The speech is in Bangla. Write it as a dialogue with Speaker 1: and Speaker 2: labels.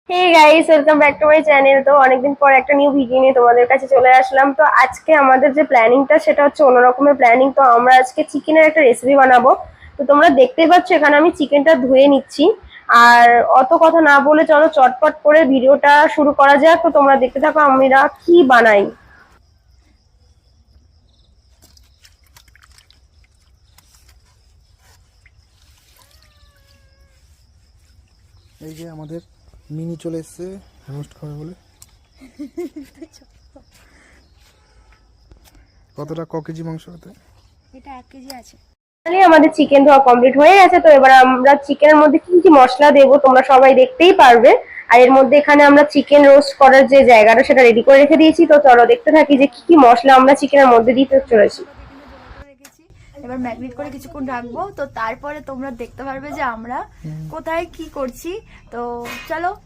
Speaker 1: Hey guys, welcome back to my channel. তো অনেকদিন পর একটা নিউ ভিডিও নিয়ে তোমাদের কাছে চলে আসলাম। তো আজকে আমাদের যে প্ল্যানিংটা সেটা হচ্ছে অন্য রকমের প্ল্যানিং। তো আমরা আজকে চিকেনের একটা রেসিপি বানাবো। তো তোমরা দেখতেই পাচ্ছ এখানে আমি চিকেনটা ধুয়ে নিচ্ছি। আর অত কথা না বলে চলো চটপট করে ভিডিওটা শুরু করা যাক। তো তোমরা দেখতে থাকো আমরা কি বানাই।
Speaker 2: এই যে আমাদের মিনি চলে এসছে রোস্ট খাবে বলে। কতটা কেজি মাংস হতে?
Speaker 3: এটা 1 কেজি আছে।
Speaker 1: ফাইনালি আমাদের চিকেন ধোয়া কমপ্লিট হয়ে গেছে। তো এবার আমরা চিকেনের মধ্যে কি কি মশলা দেবো তোমরা সবাই দেখতেই পারবে। আর এর মধ্যে এখানে আমরা চিকেন রোস্ট করার যে জায়গাটা সেটা রেডি করে রেখে দিয়েছি। তো চলো দেখতে থাকি যে কি কি মশলা আমরা চিকেনের মধ্যে দিতে চলেছি।
Speaker 3: এবার ম্যাগনেট করে কিছুক্ষণ রাখবো, তো তারপরে তোমরা দেখতে পারবে যে আমরা কোথায় কি করছি। তো চলো